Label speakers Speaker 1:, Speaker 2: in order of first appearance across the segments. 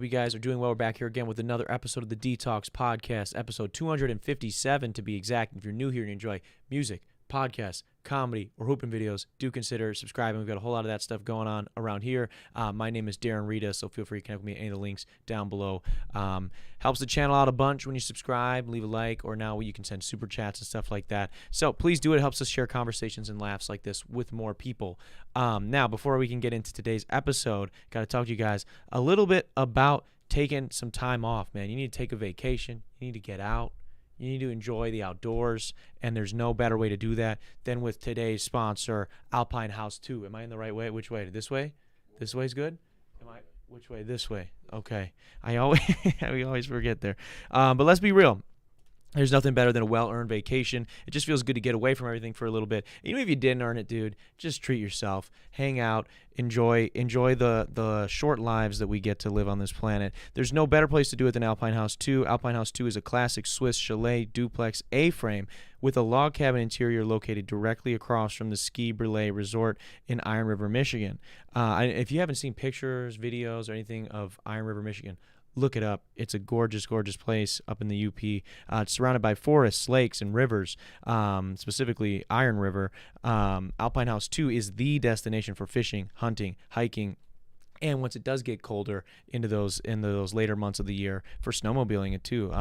Speaker 1: We guys are doing well. We're back here again with another episode of the Detox Podcast, episode 257 to be exact. If you're new here and you enjoy music, podcasts, comedy, or hooping videos, do consider subscribing. We've got a whole lot of that stuff going on around here. My name is Darren Rita, so feel free to connect with me at any of the links down below. Helps the channel out a bunch when you subscribe, leave a like, or now you can send super chats and stuff like that. So please do it. It helps us share conversations and laughs like this with more people. Now, before we can get into today's episode, got to talk to you guys a little bit about taking some time off, man. You need to take a vacation. You need to get out. You need to enjoy the outdoors, and there's no better way to do that than with today's sponsor, Alpine House 2. Am I in the right way? Which way? This way? This way's good? Which way? This way. Okay. We always forget there. But let's be real. There's nothing better than a well-earned vacation. It just feels good to get away from everything for a little bit. Even if you didn't earn it, dude, just treat yourself. Hang out. Enjoy the short lives that we get to live on this planet. There's no better place to do it than Alpine House 2. Alpine House 2 is a classic Swiss chalet duplex A-frame with a log cabin interior located directly across from the Ski Brûlée Resort in Iron River, Michigan. If you haven't seen pictures, videos, or anything of Iron River, Michigan, look it up. It's a gorgeous, gorgeous place up in the UP. It's surrounded by forests, lakes, and rivers, specifically Iron River. Alpine House 2 is the destination for fishing, hunting, hiking, and once it does get colder into those later months of the year, for snowmobiling it too.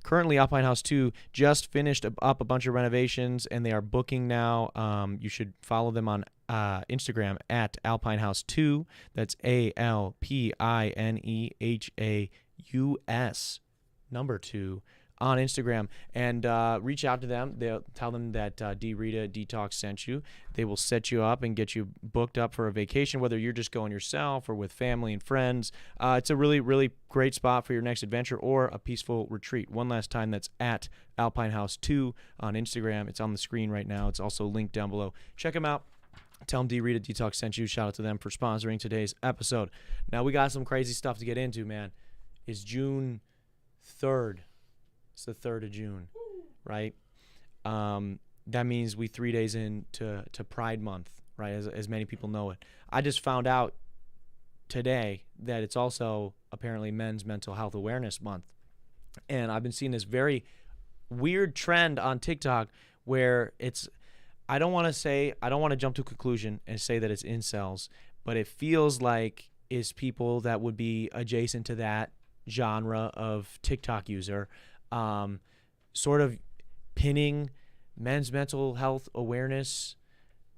Speaker 1: Currently, Alpine House 2 just finished up a bunch of renovations, and they are booking now. You should follow them on Instagram at Alpine House 2. That's ALPINEHAUS number 2 on Instagram, and reach out to them. They'll tell them that Rita Detox sent you. They will set you up and get you booked up for a vacation, whether you're just going yourself or with family and friends. It's a really, really great spot for your next adventure or a peaceful retreat. One last time, that's at Alpine House 2 on Instagram. It's on the screen right now. It's also linked down below. Check them out. Tell them Rita Detox sent you. Shout out to them for sponsoring today's episode. Now, we got some crazy stuff to get into, man. It's June 3rd. It's the 3rd of June, right? That means we 3 days into Pride Month, right, as many people know it. I just found out today that it's also apparently Men's Mental Health Awareness Month. And I've been seeing this very weird trend on TikTok where it's, I don't want to jump to a conclusion and say that it's incels, but it feels like it's people that would be adjacent to that genre of TikTok user, sort of pinning Men's Mental Health Awareness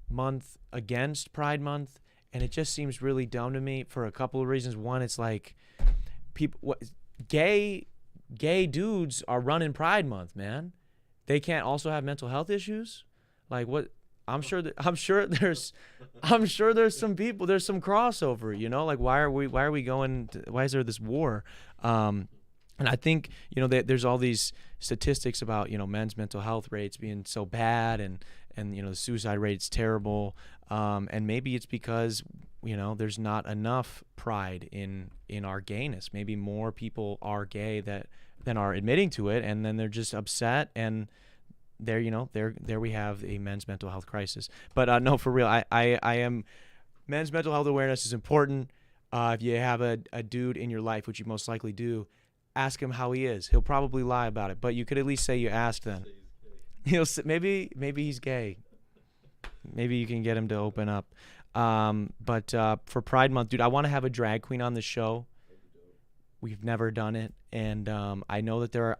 Speaker 1: Month against Pride Month. And it just seems really dumb to me for a couple of reasons. One, it's like gay dudes are running Pride Month, man. They can't also have mental health issues. Like, what? I'm sure there's some people, there's some crossover, you know, like why is there this war? And I think, you know, there's all these statistics about, you know, men's mental health rates being so bad, and you know, the suicide rate's terrible. And maybe it's because, you know, there's not enough pride in our gayness. Maybe more people are gay than are admitting to it, and then they're just upset, and there we have a men's mental health crisis. But no, for real, I am, men's mental health awareness is important. If you have a dude in your life, which you most likely do, ask him how he is. He'll probably lie about it, but you could at least say you asked then. He'll say, maybe he's gay. Maybe you can get him to open up. But for Pride Month, dude, I want to have a drag queen on the show. We've never done it, and I know that there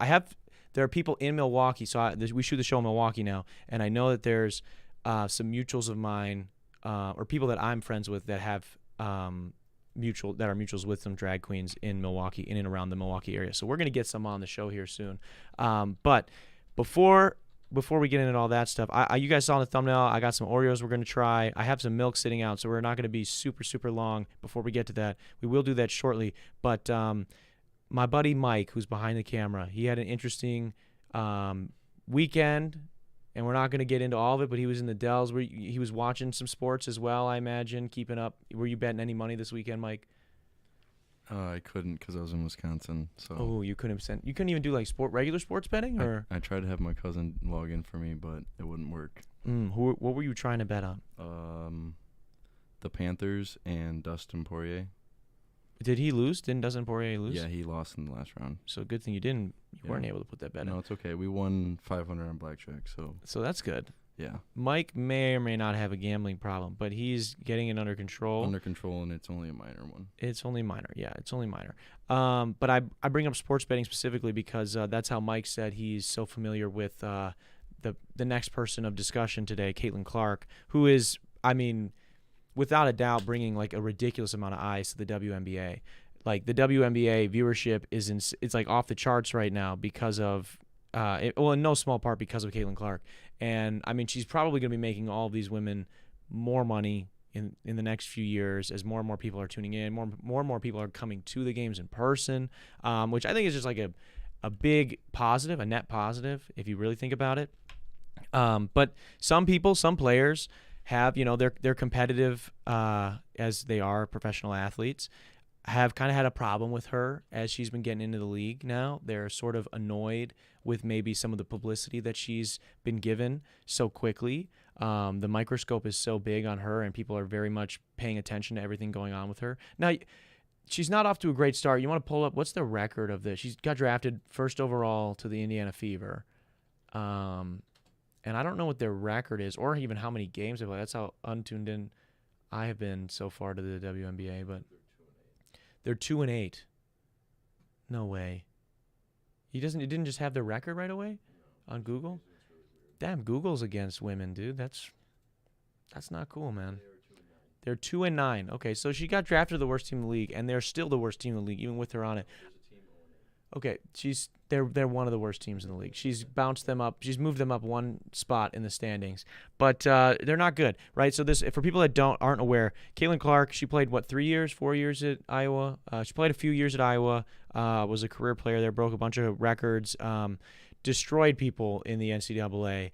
Speaker 1: are people in Milwaukee. So we shoot the show in Milwaukee now, and I know that there's some mutuals of mine, or people that I'm friends with that have mutuals with some drag queens in Milwaukee, in and around the Milwaukee area. So we're gonna get some on the show here soon. But before we get into all that stuff, you guys saw in the thumbnail, I got some Oreos we're gonna try. I have some milk sitting out, so we're not gonna be super, super long before we get to that. We will do that shortly. But my buddy Mike, who's behind the camera, he had an interesting weekend, and we're not going to get into all of it, but he was in the Dells. He was watching some sports as well, I imagine, keeping up. Were you betting any money this weekend, Mike?
Speaker 2: I couldn't because I was in Wisconsin. So.
Speaker 1: Oh, you couldn't even do like regular sports betting, or?
Speaker 2: I tried to have my cousin log in for me, but it wouldn't work.
Speaker 1: What were you trying to bet on?
Speaker 2: The Panthers and Dustin Poirier.
Speaker 1: Did he lose? Doesn't Poirier lose?
Speaker 2: Yeah, he lost in the last round.
Speaker 1: So good thing you weren't able to put that bet
Speaker 2: No,
Speaker 1: in.
Speaker 2: it's okay. We won 500 on blackjack,
Speaker 1: So that's good.
Speaker 2: yeah.
Speaker 1: Mike may or may not have a gambling problem, but he's getting it under control.
Speaker 2: Under control, and it's only a minor one.
Speaker 1: It's only minor. Yeah, it's only minor. But I bring up sports betting specifically because that's how Mike said he's so familiar with the next person of discussion today, Caitlin Clark, who is, I mean, without a doubt, bringing like a ridiculous amount of eyes to the WNBA. Like the WNBA viewership it's like off the charts right now because of in no small part because of Caitlin Clark. And I mean, she's probably going to be making all of these women more money in the next few years as more and more people are tuning in, more and more people are coming to the games in person, which I think is just like a big positive, a net positive if you really think about it. But some players have, they're competitive as they are professional athletes, have kind of had a problem with her as she's been getting into the league now. They're sort of annoyed with maybe some of the publicity that she's been given so quickly. The microscope is so big on her, and people are very much paying attention to everything going on with her. Now, she's not off to a great start. You want to pull up, what's the record of this? She's got drafted first overall to the Indiana Fever. And I don't know what their record is or even how many games they've played. That's how untuned in I have been so far to the WNBA, but they're 2-8. No way. It didn't just have their record right away on Google? Damn, Google's against women, dude. That's not cool, man. They're 2-9. Okay, so she got drafted to the worst team in the league, and they're still the worst team in the league, even with her on it. Okay, they're one of the worst teams in the league. She's bounced them up. She's moved them up one spot in the standings, but they're not good, right? So for people that aren't aware, Caitlin Clark, she played 4 years at Iowa. She played a few years at Iowa. Was a career player there, broke a bunch of records, destroyed people in the NCAA.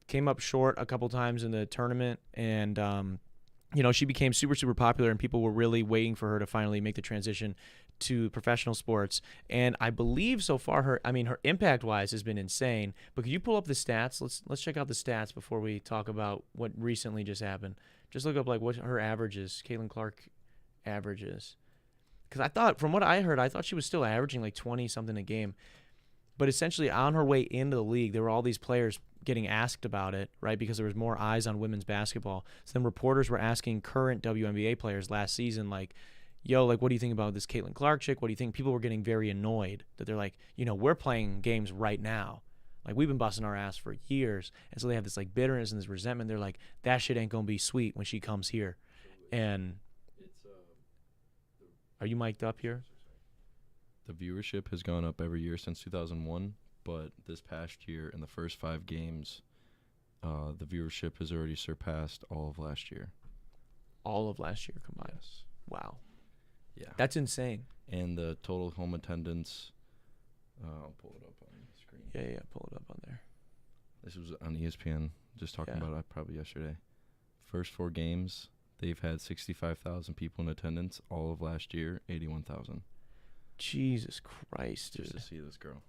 Speaker 1: Came up short a couple times in the tournament, and she became super, super popular, and people were really waiting for her to finally make the transition to professional sports. And I believe so far her impact-wise has been insane. But could you pull up the stats? Let's check out the stats before we talk about what recently just happened. Just look up like what her averages, Caitlin Clark averages. Because I thought, from what I heard, she was still averaging like 20-something a game. But essentially on her way into the league, there were all these players getting asked about it, right? Because there was more eyes on women's basketball. So then reporters were asking current WNBA players last season, like, yo, like, what do you think about this Caitlin Clark chick? What do you think? People were getting very annoyed that they're like, we're playing games right now. Like, we've been busting our ass for years. And so they have this, like, bitterness and this resentment. They're like, that shit ain't going to be sweet when she comes here. And are you mic'd up here?
Speaker 2: The viewership has gone up every year since 2001, but this past year, in the first 5 games, the viewership has already surpassed all of last year.
Speaker 1: All of last year combined?
Speaker 2: Yes.
Speaker 1: Wow.
Speaker 2: Yeah.
Speaker 1: That's insane.
Speaker 2: And the total home attendance, I'll pull it up on the screen.
Speaker 1: Yeah, pull it up on there.
Speaker 2: This was on ESPN, just talking about it probably yesterday. First 4 games, they've had 65,000 people in attendance. All of last year, 81,000.
Speaker 1: Jesus Christ, dude.
Speaker 2: Just to see this girl.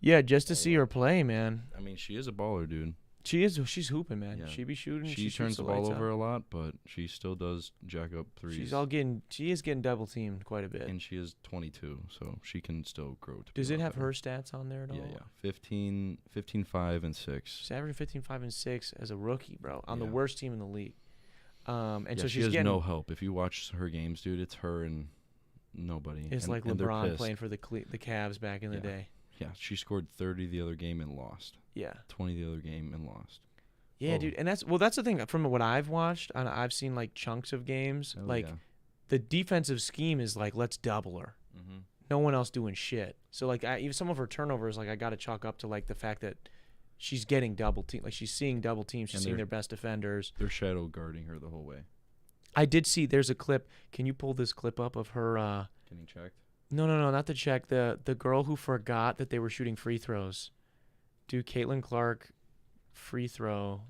Speaker 1: Yeah, just to see her play, man.
Speaker 2: I mean, she is a baller, dude.
Speaker 1: She is. She's hooping, man.
Speaker 2: Yeah.
Speaker 1: She be shooting.
Speaker 2: She turns the ball over a lot, but she still does jack up threes.
Speaker 1: She is getting double teamed quite a bit.
Speaker 2: And she is 22, so she can still grow.
Speaker 1: Does it have her stats on there at all?
Speaker 2: Yeah. 15, 5, and 6.
Speaker 1: She's averaging 15, 5, and 6 as a rookie, bro, on the worst team in the league. And so
Speaker 2: she has no help. If you watch her games, dude, it's her and nobody.
Speaker 1: It's like LeBron playing for the Cavs back in the day.
Speaker 2: Yeah, she scored 30 the other game and lost.
Speaker 1: Yeah.
Speaker 2: 20 the other game and lost.
Speaker 1: Yeah, dude, and that's the thing from what I've watched, and I've seen like chunks of games. The defensive scheme is like, let's double her.
Speaker 2: Mm-hmm.
Speaker 1: No one else doing shit. So like, even some of her turnovers, like I got to chalk up to like the fact that she's getting double team. Like she's seeing double teams. She's seeing their best defenders.
Speaker 2: They're shadow guarding her the whole way.
Speaker 1: I did see. There's a clip. Can you pull this clip up of her?
Speaker 2: Getting checked.
Speaker 1: No, not the check. The girl who forgot that they were shooting free throws. Dude, Caitlin Clark, free throw.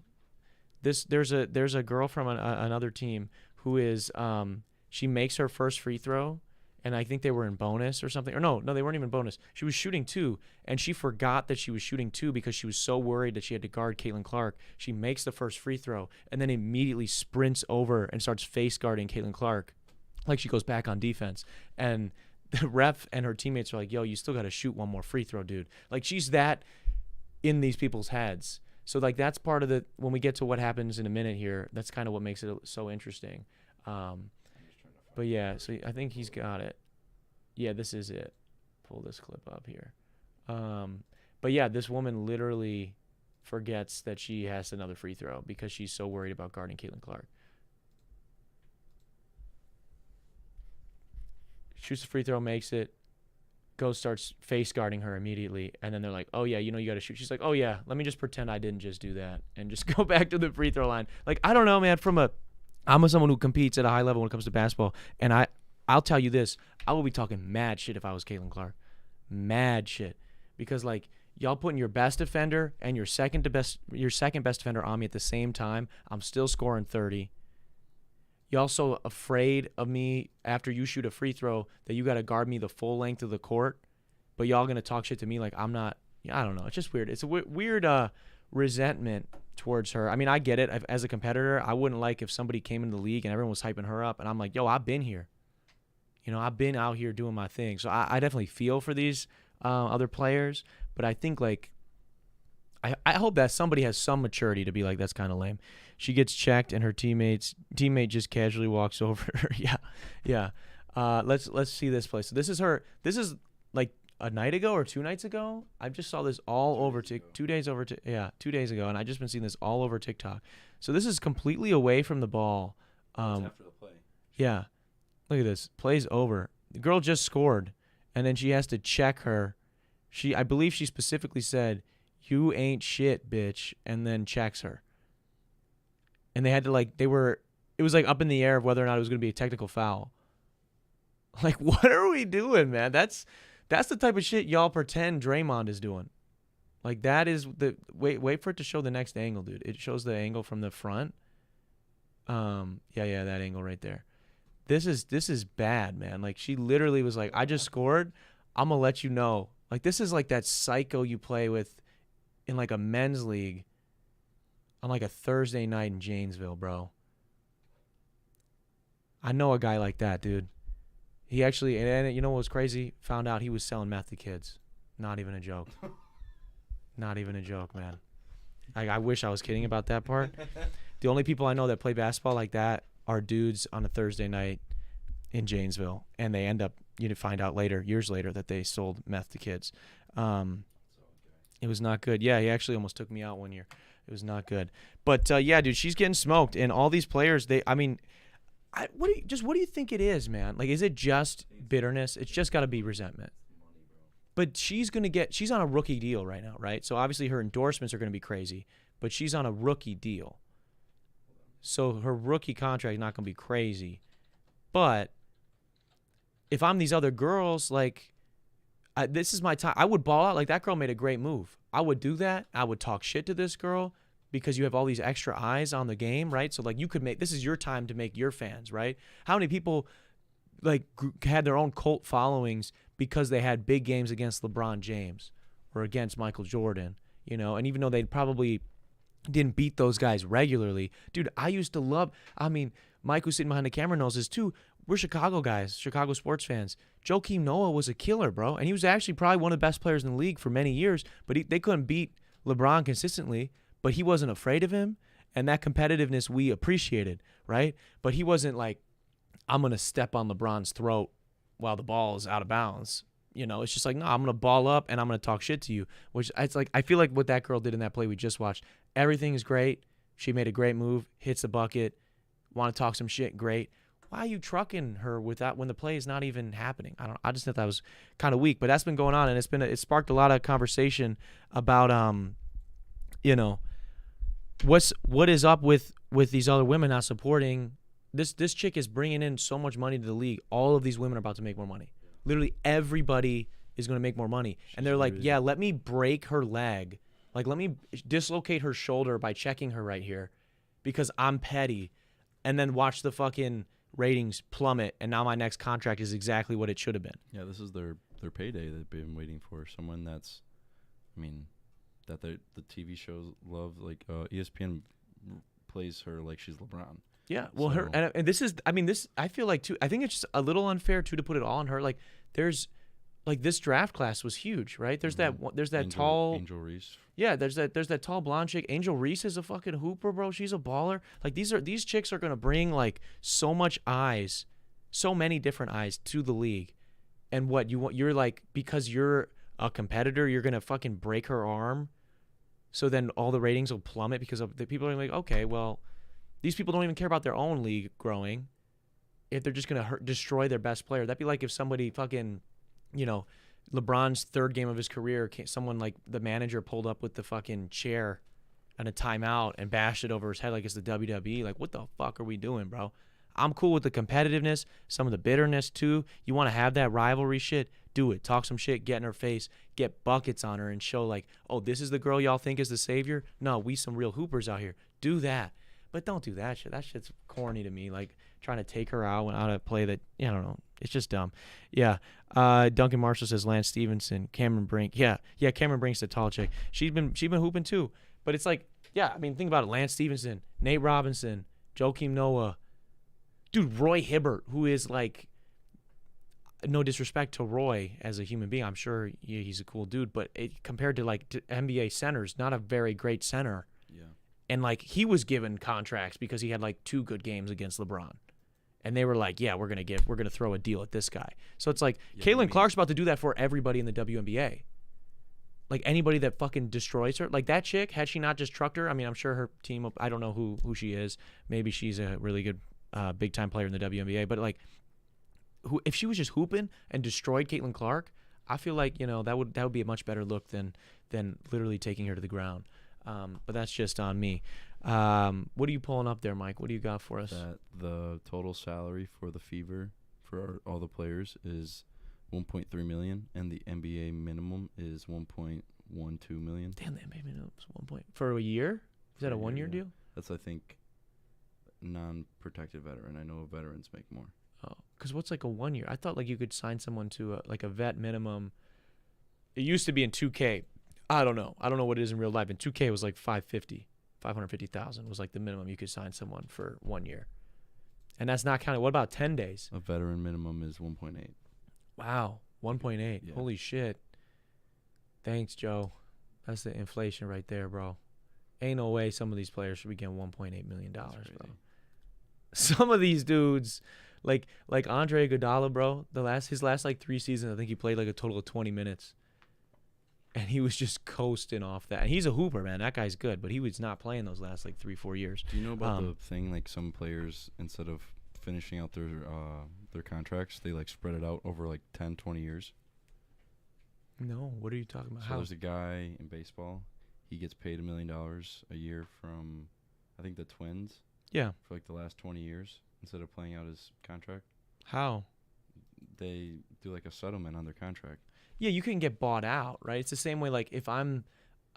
Speaker 1: There's a girl from another team who is she makes her first free throw, and I think they were in bonus or something. Or no, they weren't even bonus. She was shooting 2, and she forgot that she was shooting 2 because she was so worried that she had to guard Caitlin Clark. She makes the first free throw and then immediately sprints over and starts face guarding Caitlin Clark. Like she goes back on defense, and the ref and her teammates are like, "Yo, you still got to shoot one more free throw, dude." Like she's that in these people's heads. So like that's part of the when we get to what happens in a minute here. That's kind of what makes it so interesting. But yeah, so I think he's got it. Yeah, this is it. Pull this clip up here. But yeah, this woman literally forgets that she has another free throw because she's so worried about guarding Caitlin Clark. Shoots the free throw, makes it, goes, starts face guarding her immediately, and then they're like, "Oh yeah, you know you got to shoot." She's like, "Oh yeah, let me just pretend I didn't just do that and just go back to the free throw line." Like I don't know, man. I'm someone who competes at a high level when it comes to basketball, and I'll tell you this: I will be talking mad shit if I was Caitlin Clark, mad shit, because like y'all putting your best defender and your second best defender on me at the same time. I'm still scoring 30. Y'all so afraid of me after you shoot a free throw that you got to guard me the full length of the court, but y'all going to talk shit to me like I'm not. I don't know. It's just weird. It's a weird resentment towards her. I mean, I get it. As a competitor, I wouldn't like if somebody came into the league and everyone was hyping her up, and I'm like, yo, I've been here. You know, I've been out here doing my thing. So I definitely feel for these other players, but I think like I hope that somebody has some maturity to be like, that's kind of lame. She gets checked and her teammate just casually walks over her. Yeah. Let's see this play. So this is like a night ago or 2 nights ago. I just saw this all over 2 days over 2 days ago, and I just been seeing this all over TikTok. So this is completely away from the ball.
Speaker 2: After the play.
Speaker 1: Yeah. Look at this. Play's over. The girl just scored, and then she has to check her. I believe she specifically said, "You ain't shit, bitch," and then checks her. And they had to it was like up in the air of whether or not it was going to be a technical foul. Like, what are we doing, man? That's the type of shit y'all pretend Draymond is doing. Like that is wait for it to show the next angle, dude. It shows the angle from the front. Yeah, that angle right there. This is bad, man. Like she literally was like, "I just scored. I'm gonna let you know." Like this is like that psycho you play with in like a men's league on like a Thursday night in Janesville, bro. I know a guy like that, dude. He actually, and you know what was crazy? Found out he was selling meth to kids. Not even a joke. Not even a joke, man. I wish I was kidding about that part. The only people I know that play basketball like that are dudes on a Thursday night in Janesville, and they end up, find out later, years later, that they sold meth to kids. It was not good. Yeah, he actually almost took me out one year. It was not good. But yeah, dude, she's getting smoked, and all these players, what do you think it is, man? Like, is it just bitterness? It's just got to be resentment. But she's on a rookie deal right now, right? So obviously her endorsements are going to be crazy, but she's on a rookie deal. So her rookie contract is not going to be crazy. But if I'm these other girls, like, this is my time. I would ball out. Like, that girl made a great move. I would do that. I would talk shit to this girl because you have all these extra eyes on the game, right? So, like, this is your time to make your fans, right? How many people, like, had their own cult followings because they had big games against LeBron James or against Michael Jordan, And even though they probably didn't beat those guys regularly, dude, I used to love, Mike, who's sitting behind the camera, knows this too. We're Chicago guys, Chicago sports fans. Joakim Noah was a killer, bro. And he was actually probably one of the best players in the league for many years, but they couldn't beat LeBron consistently, but he wasn't afraid of him. And that competitiveness we appreciated, right? But he wasn't like, I'm going to step on LeBron's throat while the ball is out of bounds. It's just like, no, I'm going to ball up and I'm going to talk shit to you, which it's like, I feel like what that girl did in that play we just watched, everything is great. She made a great move, hits the bucket, want to talk some shit, great. Why are you trucking her with that when the play is not even happening? I just thought that was kind of weak, but that's been going on, and it sparked a lot of conversation about what is up with these other women not supporting this chick is bringing in so much money to the league. All of these women are about to make more money. Literally everybody is going to make more money, and they're like, yeah, let me break her leg, like let me dislocate her shoulder by checking her right here, because I'm petty, and then watch the fucking ratings plummet, and now my next contract is exactly what it should have been.
Speaker 2: Yeah, this is their payday they've been waiting for. Someone that's, that the TV shows love. Like ESPN plays her like she's LeBron.
Speaker 1: Yeah, well,
Speaker 2: So,
Speaker 1: her and this is, I mean, this I feel like too. I think it's just a little unfair too to put it all on her. Like, there's like this draft class was huge, right? There's there's that tall
Speaker 2: Angel Reese.
Speaker 1: Yeah, there's that tall blonde chick. Angel Reese is a fucking hooper, bro. She's a baller. Like these chicks are gonna bring like so much eyes, so many different eyes to the league. And what you want, you're like, because you're a competitor, you're gonna fucking break her arm. So then all the ratings will plummet because of the people are like, okay, well, these people don't even care about their own league growing. If they're just gonna destroy their best player, that'd be like if somebody fucking, LeBron's third game of his career, someone like the manager pulled up with the fucking chair and a timeout and bashed it over his head like it's the WWE. Like, what the fuck are we doing, bro? I'm cool with the competitiveness, some of the bitterness too. You want to have that rivalry shit? Do it. Talk some shit, get in her face, get buckets on her and show like, oh, this is the girl y'all think is the savior? No, we some real hoopers out here. Do that. But don't do that shit. That shit's corny to me. Like trying to take her out out of play that, I don't know. It's just dumb. Yeah. Duncan Marshall says Lance Stevenson, Cameron Brink. Yeah, Cameron Brink's the tall chick. She's been hooping too. But it's like, yeah, I mean, think about it. Lance Stevenson, Nate Robinson, Joakim Noah. Dude, Roy Hibbert, who is like, no disrespect to Roy as a human being. I'm sure he's a cool dude. But compared to like NBA centers, not a very great center.
Speaker 2: Yeah.
Speaker 1: And like he was given contracts because he had like 2 good games against LeBron. And they were like, yeah, we're gonna throw a deal at this guy. So it's like Caitlin Clark's about to do that for everybody in the WNBA. Like anybody that fucking destroys her, like that chick, had she not just trucked her, I mean, I'm sure her team, I don't know who she is. Maybe she's a really good big time player in the WNBA. But like, if she was just hooping and destroyed Caitlin Clark, I feel like that would be a much better look than literally taking her to the ground. But that's just on me. What are you pulling up there, Mike? What do you got for us?
Speaker 2: That the total salary for the Fever for all the players is $1.3 million, and the NBA minimum is $1.12 million.
Speaker 1: Damn, the NBA minimum is 1 point for a year. Is that a 1 year deal?
Speaker 2: That's, I think, non-protected veteran. I know veterans make more.
Speaker 1: Oh, because what's like a 1 year? I thought like you could sign someone to like a vet minimum. It used to be in 2K. I don't know what it is in real life. In 2K, it was like 550,000 was like the minimum you could sign someone for 1 year. And that's not counting. What about 10 days?
Speaker 2: A veteran minimum is 1.8.
Speaker 1: Wow, 1.8.
Speaker 2: Yeah.
Speaker 1: Holy shit. Thanks, Joe. That's the inflation right there, bro. Ain't no way some of these players should be getting $1.8 million, bro. Some of these dudes, like Andre Iguodala, bro, his last like 3 seasons, I think he played like a total of 20 minutes. And he was just coasting off that. And he's a hooper, man. That guy's good, but he was not playing those last like 3-4 years.
Speaker 2: Do you know about the thing, like some players, instead of finishing out their contracts, they like spread it out over like 10, 20 years?
Speaker 1: No, what are you talking about?
Speaker 2: So there's a guy in baseball. He gets paid $1 million a year from, I think, the Twins.
Speaker 1: Yeah.
Speaker 2: For like the last 20 years instead of playing out his contract.
Speaker 1: How?
Speaker 2: They do like a settlement on their contract.
Speaker 1: Yeah, you can get bought out, right? It's the same way like if I'm like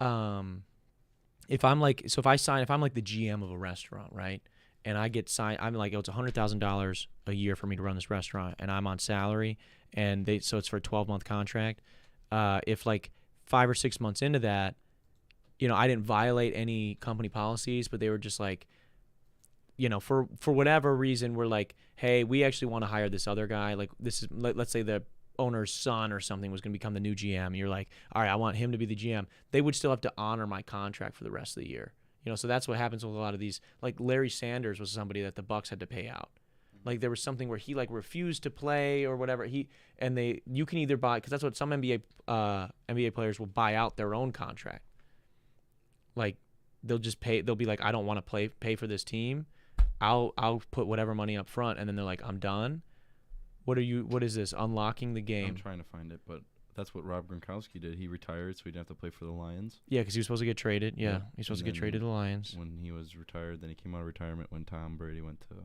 Speaker 1: the GM of a restaurant, right? And I get signed, I'm like, it's $100,000 a year for me to run this restaurant, and I'm on salary, and so it's for a 12-month contract. If like 5 or 6 months into that, I didn't violate any company policies, but they were just like, for whatever reason, we're like, hey, we actually want to hire this other guy. Like this is, let's say the owner's son or something was going to become the new GM. And you're like, all right, I want him to be the GM. They would still have to honor my contract for the rest of the year. So that's what happens with a lot of these. Like Larry Sanders was somebody that the Bucks had to pay out. Like there was something where he like refused to play or whatever. You can either buy, because that's what some NBA players will buy out their own contract. Like they'll just pay. They'll be like, I don't want to pay for this team. I'll put whatever money up front, and then they're like, I'm done. What is this? Unlocking the game.
Speaker 2: I'm trying to find it, but that's what Rob Gronkowski did. He retired so he didn't have to play for the Lions.
Speaker 1: Yeah, because he was supposed to get traded. Yeah, he's supposed to get traded to the Lions.
Speaker 2: When he was retired, then he came out of retirement when Tom Brady went to the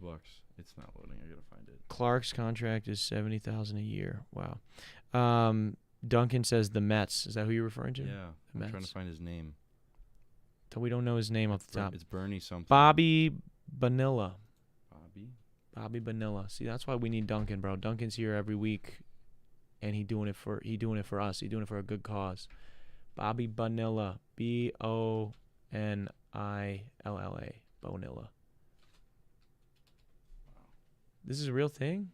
Speaker 2: Bucks. It's not loading. I gotta find it.
Speaker 1: Clark's contract is $70,000 a year. Wow. Duncan says the Mets. Is that who you're referring to?
Speaker 2: Yeah, I'm trying to find his name.
Speaker 1: We don't know his name off the top.
Speaker 2: It's Bernie something.
Speaker 1: Bobby Bonilla.
Speaker 2: Bobby
Speaker 1: Bonilla. See, that's why we need Duncan, bro. Duncan's here every week, and he doing it for us. He doing it for a good cause. Bobby Bonilla. Bonilla. Bonilla. This is a real thing?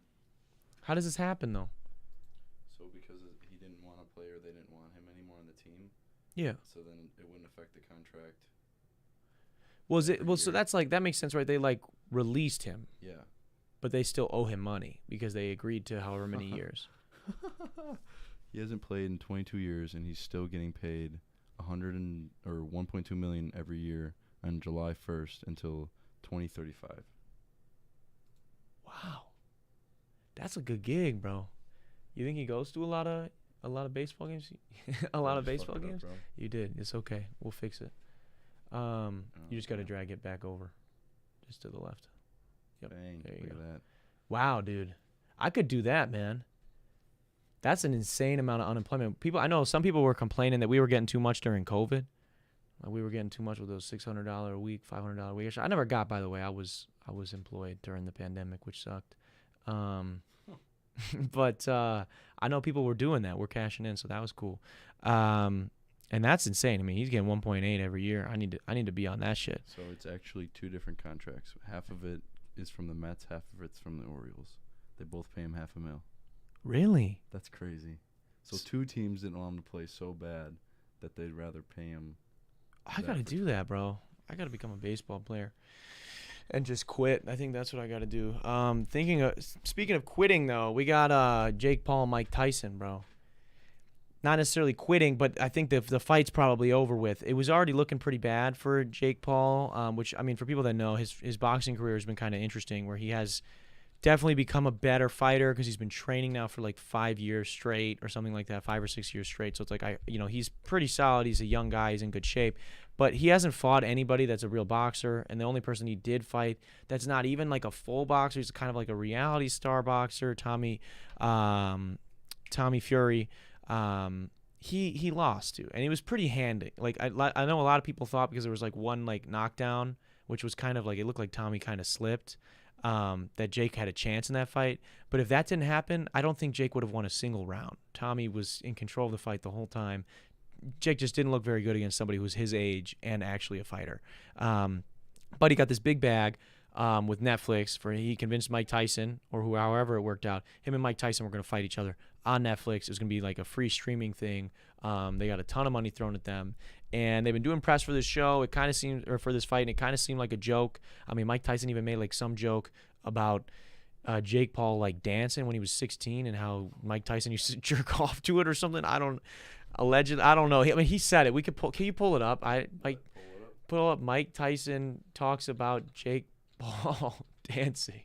Speaker 1: How does this happen, though?
Speaker 2: So because he didn't want to play or they didn't want him anymore on the team.
Speaker 1: Yeah.
Speaker 2: So then it wouldn't affect the contract.
Speaker 1: So that's like, that makes sense, right? They like released him.
Speaker 2: Yeah.
Speaker 1: But they still owe him money because they agreed to however many years.
Speaker 2: He hasn't played in 22 years and he's still getting paid 1.2 million every year on July 1st until 2035.
Speaker 1: Wow. That's a good gig, bro. You think he goes to a lot of baseball games? A lot of baseball games?
Speaker 2: Bro.
Speaker 1: You did. It's okay. We'll fix it. You just got to drag it back over. Just to the left. Yep.
Speaker 2: Bang.
Speaker 1: There you
Speaker 2: Look
Speaker 1: go.
Speaker 2: at that.
Speaker 1: Wow, dude. I could do that, man. That's an insane amount of unemployment. I know some people were complaining that we were getting too much during COVID. Like we were getting too much with those $600 a week, $500 a week. I never got, by the way. I was employed during the pandemic, which sucked. But I know people were doing that. We're cashing in, so that was cool. And that's insane. I mean, he's getting 1.8 every year. I need to be on that shit.
Speaker 2: So it's actually 2 different contracts. Half of it is from the Mets, half of it's from the Orioles. They both pay him $500,000.
Speaker 1: Really?
Speaker 2: That's crazy. So 2 teams didn't want him to play so bad that they'd rather pay him.
Speaker 1: I got to do that, bro. I got to become a baseball player and just quit. I think that's what I got to do. Speaking of quitting, though, we got Jake Paul and Mike Tyson, bro. Not necessarily quitting, but I think the fight's probably over with. It was already looking pretty bad for Jake Paul, which, I mean, for people that know, his boxing career has been kind of interesting, where he has definitely become a better fighter because he's been training now for like 5 years straight or something like that, 5 or 6 years straight. So it's like, he's pretty solid. He's a young guy. He's in good shape. But he hasn't fought anybody that's a real boxer. And the only person he did fight that's not even like a full boxer, he's kind of like a reality star boxer, Tommy Fury. He lost to, and he was pretty handy. Like I know a lot of people thought because there was like one like knockdown, which was kind of like, it looked like Tommy kind of slipped, that Jake had a chance in that fight. But if that didn't happen, I don't think Jake would have won a single round. Tommy was in control of the fight the whole time. Jake just didn't look very good against somebody who was his age and actually a fighter. But he got this big bag with Netflix he convinced Mike Tyson, or however it worked out, him and Mike Tyson were going to fight each other on Netflix. It was going to be like a free streaming thing. They got a ton of money thrown at them, and they've been doing press for this show. It kind of seemed, or for this fight, and it kind of seemed like a joke. I mean, Mike Tyson even made like some joke about Jake Paul like dancing when he was 16 and how Mike Tyson used to jerk off to it or something. I don't know. I mean, he said it. Can you pull it up? Pull up Mike Tyson talks about Jake Paul dancing.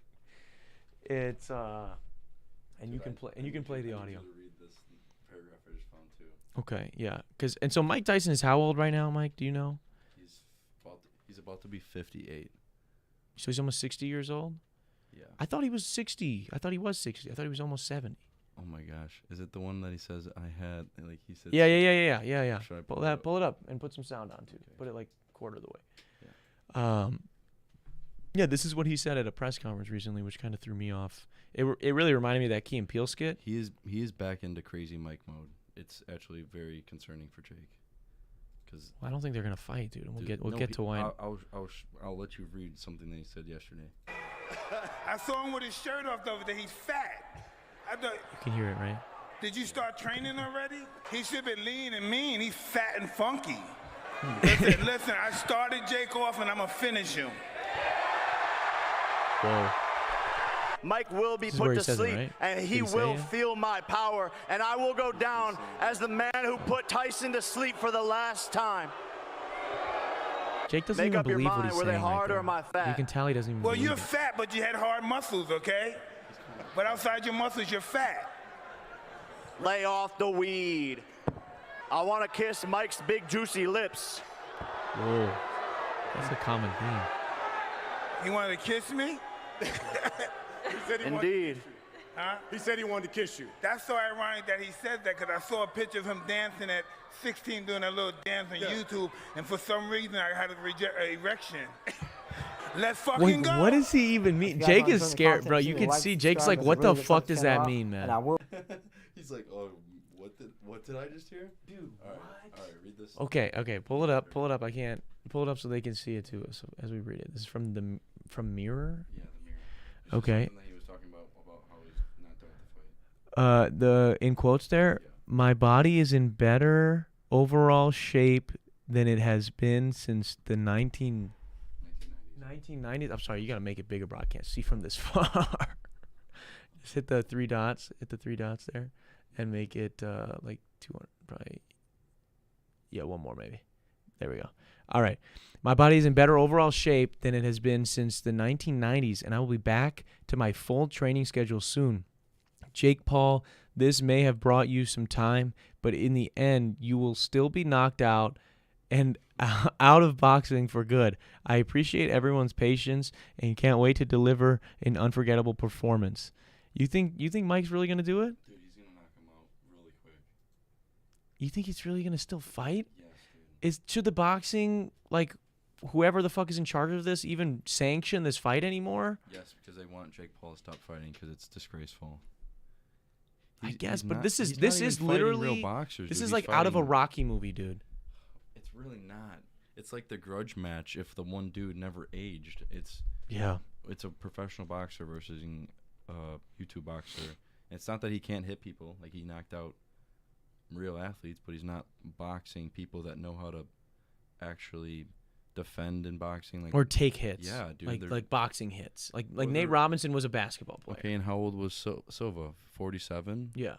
Speaker 1: It's and you can play the audio.
Speaker 2: Read this paragraph I just found too.
Speaker 1: Okay, yeah. So Mike Tyson is how old right now, Mike? Do you know?
Speaker 2: He's about to be 58.
Speaker 1: So he's almost 60 years old?
Speaker 2: Yeah.
Speaker 1: I thought he was 60. I thought he was 60. I thought he was almost 70.
Speaker 2: Oh my gosh. Is it the one that he says I had, like he said?
Speaker 1: Yeah.
Speaker 2: Should I
Speaker 1: Pull it up and put some sound on too. Okay. Put it like quarter of the way.
Speaker 2: Yeah.
Speaker 1: Yeah, this is what he said at a press conference recently, which kind of threw me off. It really reminded me of that Key and Peele skit.
Speaker 2: He is back into crazy Mike mode. It's actually very concerning for Jake.
Speaker 1: I don't think they're gonna fight, dude. And we'll get to why.
Speaker 2: I'll let you read something that he said yesterday.
Speaker 3: I saw him with his shirt off the other day. He's fat.
Speaker 1: You can hear it, right?
Speaker 3: Did you start training already? He should be lean and mean. He's fat and funky. Listen, I started Jake off and I'm gonna finish him.
Speaker 1: Whoa.
Speaker 4: Mike will be put to sleep,
Speaker 1: right?
Speaker 4: and he will feel my power, and I will go down as the man who put Tyson to sleep for the last time.
Speaker 1: Jake doesn't even believe what he's saying.
Speaker 4: Were they hard
Speaker 1: right
Speaker 4: or am I fat?
Speaker 1: You can tell he doesn't even
Speaker 3: Well,
Speaker 1: believe
Speaker 3: you're
Speaker 1: it.
Speaker 3: fat, but you had hard muscles, okay? But outside your muscles, you're fat.
Speaker 4: Lay off the weed. I want to kiss Mike's big juicy lips.
Speaker 1: Whoa. That's a common theme.
Speaker 3: You wanted to kiss me?
Speaker 4: Indeed.
Speaker 3: Huh?
Speaker 5: He said he wanted to kiss you.
Speaker 3: That's so ironic that he said that, because I saw a picture of him dancing at 16 doing a little dance on YouTube, and for some reason I had an erection. Let's fucking go.
Speaker 1: What does he even mean? Jake is scared, bro. You can see Jake's like, what the fuck does that mean, man?
Speaker 2: He's like, oh, What did I just hear?
Speaker 1: Dude,
Speaker 2: All right, read this.
Speaker 1: Okay, pull it up. I can't pull it up so they can see it too as we read it. This is from Mirror.
Speaker 2: Yeah, the Mirror. It's
Speaker 1: Okay.
Speaker 2: just something that he was talking about how he's not done with the fight.
Speaker 1: The in quotes there,
Speaker 2: Yeah.
Speaker 1: my body is in better overall shape than it has been since the
Speaker 2: 1990s.
Speaker 1: 1990s. I'm sorry, you gotta make it bigger, bro. I can't see from this far. Just hit the three dots. Hit the three dots there, and make it like 200. Probably. Yeah, one more maybe. There we go. All right. My body is in better overall shape than it has been since the 1990s, and I will be back to my full training schedule soon. Jake Paul, this may have brought you some time, but in the end, you will still be knocked out and out of boxing for good. I appreciate everyone's patience and can't wait to deliver an unforgettable performance. You think Mike's really gonna do it?
Speaker 2: Dude, he's gonna knock him out really quick.
Speaker 1: You think he's really gonna still fight?
Speaker 2: Yes, dude.
Speaker 1: Should the boxing, like, whoever the fuck is in charge of this, even sanction this fight anymore?
Speaker 2: Yes, because they want Jake Paul to stop fighting because it's disgraceful.
Speaker 1: I
Speaker 2: He's
Speaker 1: guess, but
Speaker 2: not-
Speaker 1: this
Speaker 2: he's
Speaker 1: is
Speaker 2: not even fighting
Speaker 1: literally
Speaker 2: real boxers,
Speaker 1: this
Speaker 2: dude.
Speaker 1: is
Speaker 2: He's
Speaker 1: like out of a
Speaker 2: fighting-
Speaker 1: Rocky movie, dude.
Speaker 2: It's really not. It's like the grudge match if the one dude never aged. It's
Speaker 1: Yeah.
Speaker 2: a professional boxer versus a YouTube boxer. It's not that he can't hit people. Like, he knocked out real athletes, but he's not boxing people that know how to actually defend in boxing. Like,
Speaker 1: Or take hits.
Speaker 2: Yeah, dude,
Speaker 1: Like
Speaker 2: they're-
Speaker 1: boxing hits. Like
Speaker 2: Or
Speaker 1: Nate
Speaker 2: they're-
Speaker 1: Robinson was a basketball player.
Speaker 2: okay, and how old was Silva? 47?
Speaker 1: Yeah.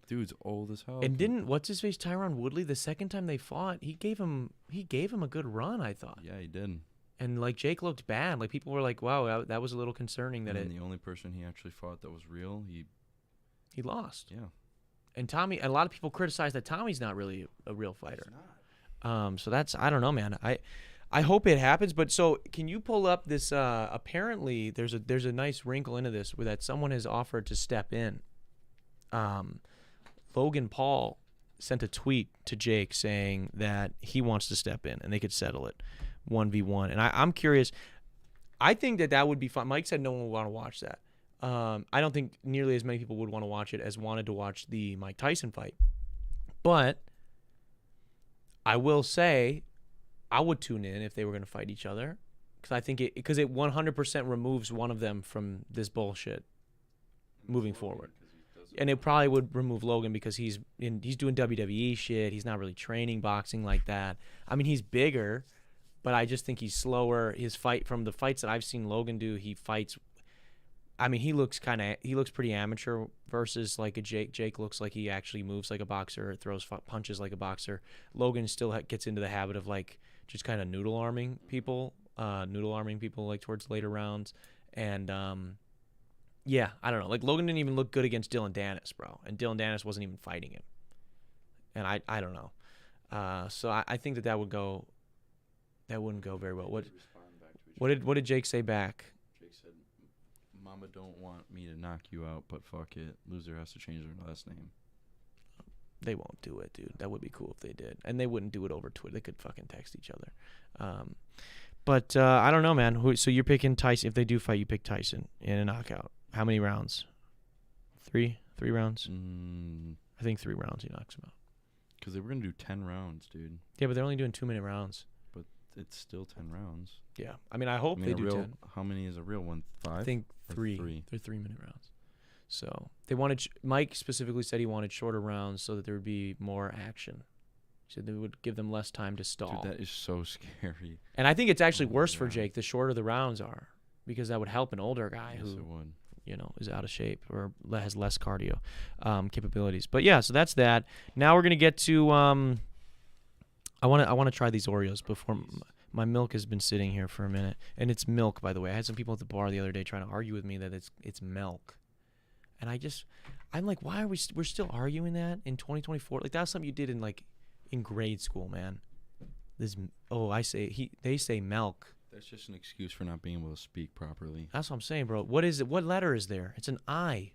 Speaker 2: Dude's old as hell.
Speaker 1: And didn't what's his face Tyron Woodley the second time they fought, he gave him a good run, I thought.
Speaker 2: Yeah, he did.
Speaker 1: And like Jake looked bad. Like people were like, "Wow, that was a little concerning that
Speaker 2: And the only person he actually fought that was real,
Speaker 1: he lost."
Speaker 2: yeah.
Speaker 1: And Tommy, a lot of people criticize that Tommy's not really a real fighter.
Speaker 2: He's not.
Speaker 1: So that's, I don't know, man. I hope it happens. But so can you pull up this? Apparently, there's a nice wrinkle into this where that someone has offered to step in. Logan Paul sent a tweet to Jake saying that he wants to step in and they could settle it 1v1. And I'm curious. I think that would be fun. Mike said no one would want to watch that. I don't think nearly as many people would want to watch it as wanted to watch the Mike Tyson fight. But I will say I would tune in if they were going to fight each other because I think it 100% removes one of them from this bullshit moving forward. And it probably would remove Logan because he's doing WWE shit. He's not really training boxing like that. I mean, he's bigger, but I just think he's slower. From the fights that I've seen Logan do, he fights. I mean, he looks pretty amateur versus like a Jake. Jake looks like he actually moves like a boxer, throws punches like a boxer. Logan still gets into the habit of like just kind of noodle arming people like towards later rounds. And yeah, I don't know. Like Logan didn't even look good against Dylan Dennis, bro, and Dylan Dennis wasn't even fighting him. And I don't know. So I think that wouldn't go very well. What did Jake say back?
Speaker 2: Jake said, "Mama don't want me to knock you out, but fuck it. Loser has to change their last name."
Speaker 1: They won't do it, dude. That would be cool if they did. And they wouldn't do it over Twitter. They could fucking text each other. But I don't know, man. So you're picking Tyson. If they do fight, you pick Tyson in a knockout. How many rounds? Three rounds? I think 3 rounds he knocks him out.
Speaker 2: Because they were going to do 10 rounds, dude.
Speaker 1: Yeah, but they're only doing 2-minute rounds.
Speaker 2: But it's still 10 rounds.
Speaker 1: Yeah. I mean, I hope they do 10.
Speaker 2: How many is a real one? 5?
Speaker 1: I think 3. They're 3-minute rounds. So they wanted, Mike specifically said he wanted shorter rounds so that there would be more action. He said they would give them less time to stall.
Speaker 2: Dude, that is so scary.
Speaker 1: And I think it's actually worse for
Speaker 2: God.
Speaker 1: Jake the shorter the rounds are, because that would help an older guy
Speaker 2: Yes,
Speaker 1: who,
Speaker 2: it would.
Speaker 1: is out of shape or has less cardio capabilities. But yeah, so that's that. Now we're gonna get to I want to try these Oreos before my milk has been sitting here for a minute, and it's milk, by the way. I had some people at the bar the other day trying to argue with me that it's milk, and I'm like, why are we're still arguing that in 2024? Like that's something you did in grade school, man. They say milk.
Speaker 2: That's just an excuse for not being able to speak properly.
Speaker 1: That's what I'm saying, bro. What is it? What letter is there? It's an I,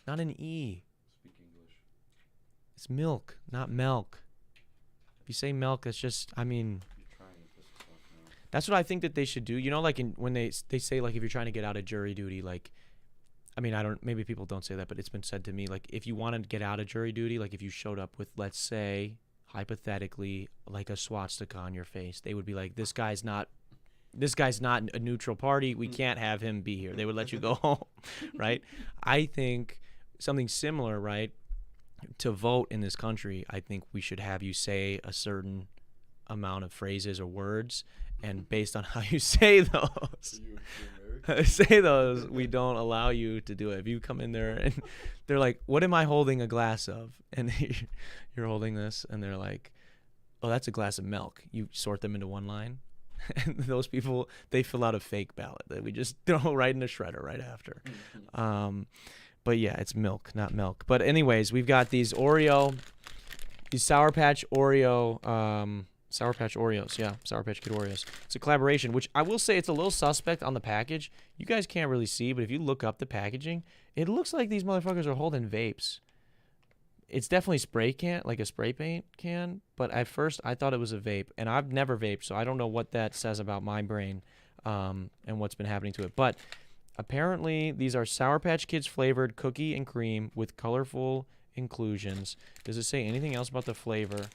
Speaker 1: not an E.
Speaker 2: Speak English.
Speaker 1: It's milk, not milk. If you say milk, that's just, I mean,
Speaker 2: You're trying to piss us off now.
Speaker 1: that's what I think that they should do. Like when they say like if you're trying to get out of jury duty, like I mean, I don't, maybe people don't say that, but it's been said to me, like, if you want to get out of jury duty, like if you showed up with, let's say, hypothetically, like a swastika on your face, they would be like, this guy's not a neutral party. We can't have him be here. They would let you go home, right? I think something similar, right? To vote in this country, I think we should have you say a certain amount of phrases or words, and based on how you say those, we don't allow you to do it. If you come in there and they're like, what am I holding a glass of? And you're holding this, and they're like, oh, that's a glass of milk. You sort them into one line. And those people, they fill out a fake ballot that we just throw right in the shredder right after. But yeah, it's milk, not milk. But anyways, we've got these Sour Patch Oreo, Sour Patch Oreos. Yeah, Sour Patch Kid Oreos. It's a collaboration, which I will say it's a little suspect on the package. You guys can't really see, but if you look up the packaging, it looks like these motherfuckers are holding vapes. It's definitely spray can, like a spray paint can, but at first I thought it was a vape, and I've never vaped, so I don't know what that says about my brain and what's been happening to it. But apparently these are Sour Patch Kids flavored cookie and cream with colorful inclusions. Does it say anything else about the flavor?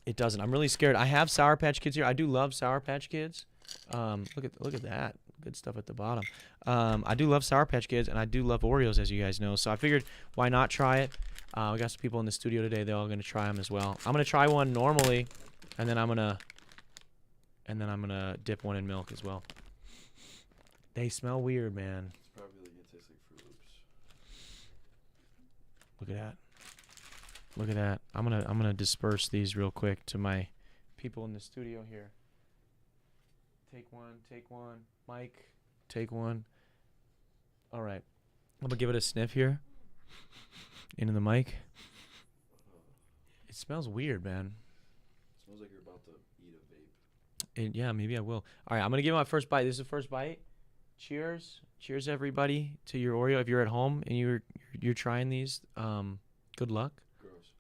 Speaker 1: It doesn't. I'm really scared. I have Sour Patch Kids here. I do love Sour Patch Kids. Look at that. Good stuff at the bottom. I do love Sour Patch Kids, and I do love Oreos, as you guys know. So I figured, why not try it? We got some people in the studio today. They're all going to try them as well. I'm going to try one normally, and then I'm going to dip one in milk as well. They smell weird, man.
Speaker 2: It's probably like it tastes like Fruit Loops.
Speaker 1: Look at that. Look at that. I'm gonna disperse these real quick to my people in the studio here. Take one. Mike, take one. All right. I'm gonna give it a sniff here. Into the mic. It smells weird, man.
Speaker 2: It smells like you're about to eat a vape.
Speaker 1: Yeah, maybe I will. All right, I'm gonna give my first bite. This is the first bite. Cheers. Cheers, everybody, to your Oreo. If you're at home and you're trying these, good luck.
Speaker 2: Gross.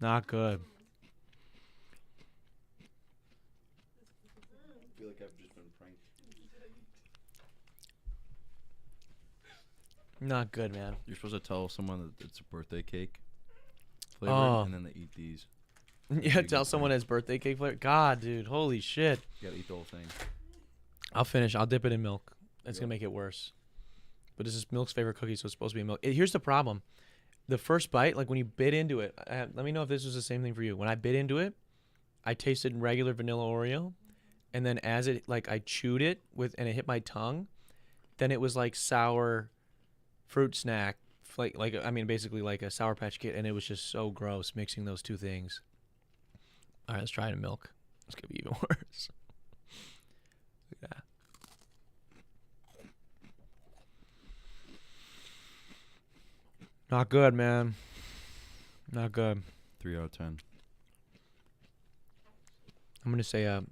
Speaker 1: Not good.
Speaker 2: I feel like I've just been pranked.
Speaker 1: Not good, man.
Speaker 2: You're supposed to tell someone that it's a birthday cake flavor, and then they eat these.
Speaker 1: Yeah, tell someone it's birthday cake flavor. God, dude, holy shit.
Speaker 2: You gotta eat the whole thing.
Speaker 1: I'll finish. I'll dip it in milk. That's gonna make it worse. But this is milk's favorite cookie, so it's supposed to be milk. Here's the problem. The first bite, like when you bit into it, let me know if this was the same thing for you. When I bit into it, I tasted regular vanilla Oreo, and then as it, like, I chewed it and it hit my tongue, then it was like sour fruit snack, basically like a Sour Patch Kid, and it was just so gross mixing those two things. All right, let's try it in milk. It's gonna be even worse. Look at that. Not good, man. Not good.
Speaker 2: 3 out of 10.
Speaker 1: I'm gonna say
Speaker 2: It's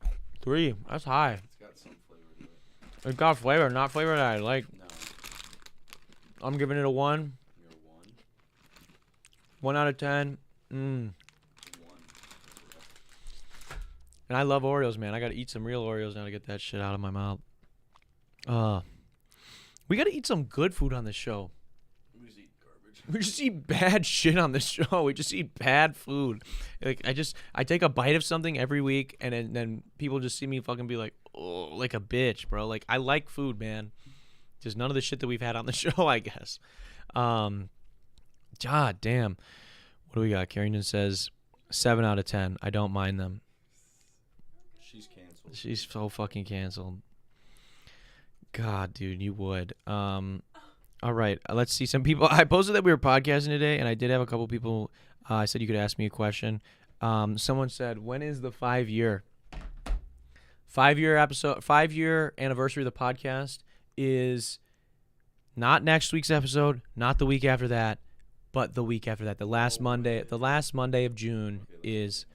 Speaker 2: a 3.
Speaker 1: 3. That's high.
Speaker 2: It's got some flavor to it.
Speaker 1: It got flavor, not flavor that I like.
Speaker 2: No.
Speaker 1: I'm giving it a 1.
Speaker 2: You're a 1.
Speaker 1: 1 out of 10.
Speaker 2: 1.
Speaker 1: And I love Oreos, man. I gotta eat some real Oreos now to get that shit out of my mouth. We gotta eat some good food on this show.
Speaker 2: We just eat garbage.
Speaker 1: We just eat bad shit on this show. We just eat bad food. Like I take a bite of something every week, and then people just see me fucking be like, oh, like a bitch, bro. Like, I like food, man. Just none of the shit that we've had on the show, I guess. God damn. What do we got? Carrington says 7 out of 10. I don't mind them.
Speaker 2: She's canceled.
Speaker 1: She's so fucking canceled. God, dude, you would. All right, let's see some people. I posted that we were podcasting today, and I did have a couple people. I said you could ask me a question. Someone said, when is the 5-year anniversary of the podcast? Is not next week's episode, not the week after that, but the week after that. The last Monday of June is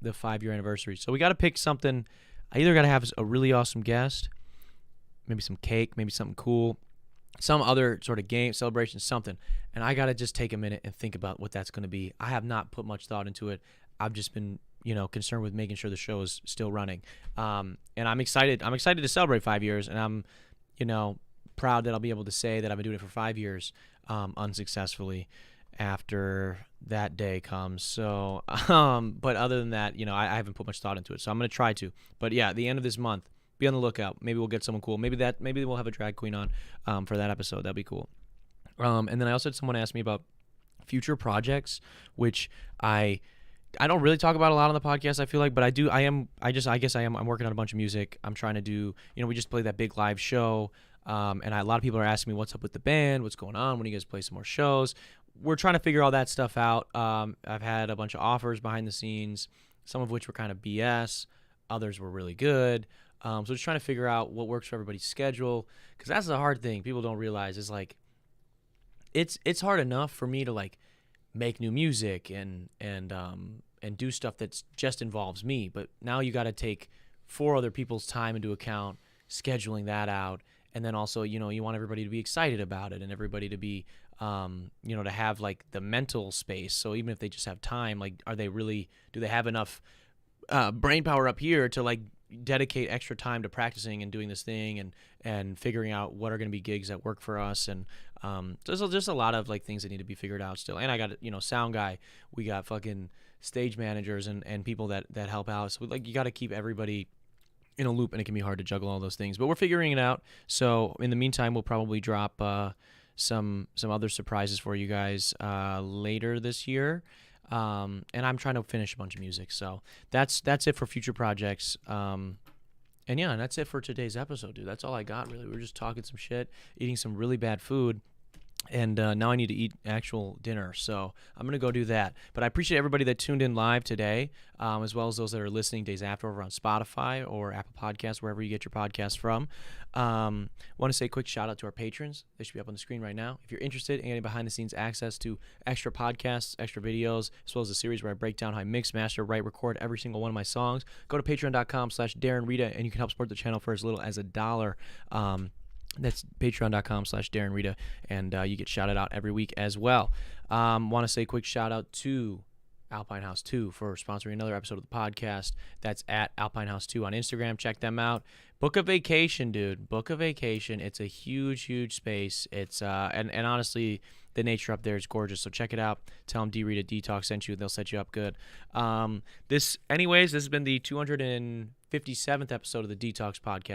Speaker 1: the 5-year anniversary. So we got to pick something. I either got to have a really awesome guest, maybe some cake, maybe something cool, some other sort of game, celebration, something. And I got to just take a minute and think about what that's going to be. I have not put much thought into it. I've just been, concerned with making sure the show is still running. And I'm excited. I'm excited to celebrate 5 years, and I'm, proud that I'll be able to say that I've been doing it for 5 years unsuccessfully after that day comes. So, but other than that, I haven't put much thought into it. So I'm going to try to. But yeah, at the end of this month, be on the lookout. Maybe we'll get someone cool. Maybe we'll have a drag queen on for that episode. That'd be cool. And then I also had someone ask me about future projects, which I don't really talk about a lot on the podcast, I feel like, but I do. I'm working on a bunch of music. I'm trying to do, we just played that big live show. And a lot of people are asking me what's up with the band, what's going on, when do you guys play some more shows? We're trying to figure all that stuff out. I've had a bunch of offers behind the scenes, some of which were kind of BS. Others were really good. So just trying to figure out what works for everybody's schedule, because that's the hard thing people don't realize is like it's hard enough for me to like make new music and do stuff that just involves me, but now you got to take 4 other people's time into account, scheduling that out, and then also you want everybody to be excited about it and everybody to be to have like the mental space. So even if they just have time, like do they have enough brain power up here to like dedicate extra time to practicing and doing this thing and figuring out what are going to be gigs that work for us. And there's just a lot of like things that need to be figured out still. And I got sound guy, we got fucking stage managers and people that help out. So like you got to keep everybody in a loop, and it can be hard to juggle all those things, but we're figuring it out. So in the meantime, we'll probably drop some other surprises for you guys later this year. And I'm trying to finish a bunch of music. So that's it for future projects. And yeah, that's it for today's episode, dude. That's all I got, really. We're just talking some shit, eating some really bad food. And now I need to eat actual dinner, so I'm going to go do that. But I appreciate everybody that tuned in live today, as well as those that are listening days after over on Spotify or Apple Podcasts, wherever you get your podcasts from. Want to say a quick shout-out to our patrons. They should be up on the screen right now. If you're interested in getting behind-the-scenes access to extra podcasts, extra videos, as well as a series where I break down how I mix, master, write, record every single one of my songs, go to patreon.com/Darren Rita, and you can help support the channel for as little as $1. That's patreon.com/Darren Rita, and you get shouted out every week as well. Want to say a quick shout out to Alpine House 2 for sponsoring another episode of the podcast. That's at Alpine House 2 on Instagram. Check them out. Book a vacation, dude. Book a vacation. It's a huge, huge space. It's and honestly, the nature up there is gorgeous. So check it out. Tell them D Rita Detox sent you. They'll set you up good. This has been the 257th episode of the Detox Podcast.